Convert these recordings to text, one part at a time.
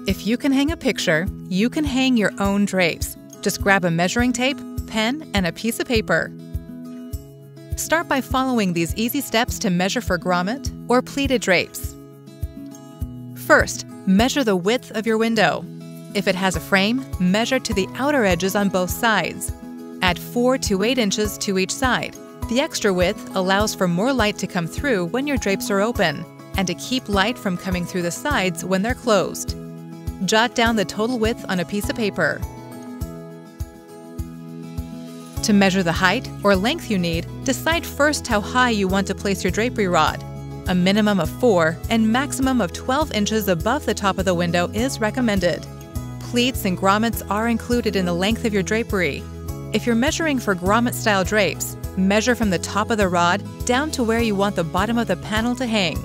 If you can hang a picture, you can hang your own drapes. Just grab a measuring tape, pen, and a piece of paper. Start by following these easy steps to measure for grommet or pleated drapes. First, measure the width of your window. If it has a frame, measure to the outer edges on both sides. Add 4 to 8 inches to each side. The extra width allows for more light to come through when your drapes are open, and to keep light from coming through the sides when they're closed. Jot down the total width on a piece of paper. To measure the height or length you need, decide first how high you want to place your drapery rod. A minimum of 4 and maximum of 12 inches above the top of the window is recommended. Pleats and grommets are included in the length of your drapery. If you're measuring for grommet-style drapes, measure from the top of the rod down to where you want the bottom of the panel to hang.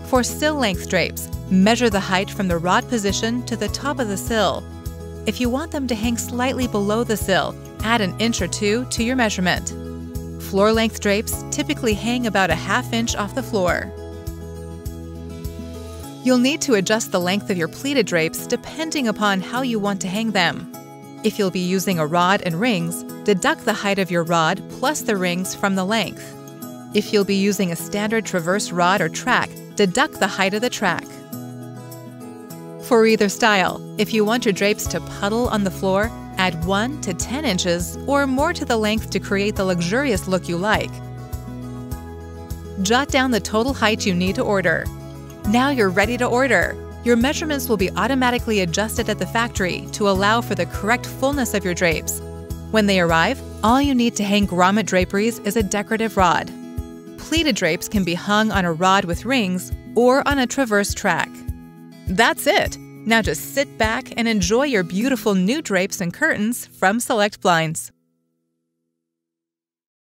For sill-length drapes, measure the height from the rod position to the top of the sill. If you want them to hang slightly below the sill, add an inch or 2 to your measurement. Floor-length drapes typically hang about a ½ inch off the floor. You'll need to adjust the length of your pleated drapes depending upon how you want to hang them. If you'll be using a rod and rings, deduct the height of your rod plus the rings from the length. If you'll be using a standard traverse rod or track, deduct the height of the track. For either style, if you want your drapes to puddle on the floor, add 1 to 10 inches or more to the length to create the luxurious look you like. Jot down the total height you need to order. Now you're ready to order. Your measurements will be automatically adjusted at the factory to allow for the correct fullness of your drapes. When they arrive, all you need to hang grommet draperies is a decorative rod. Pleated drapes can be hung on a rod with rings or on a traverse track. That's it! Now just sit back and enjoy your beautiful new drapes and curtains from Select Blinds.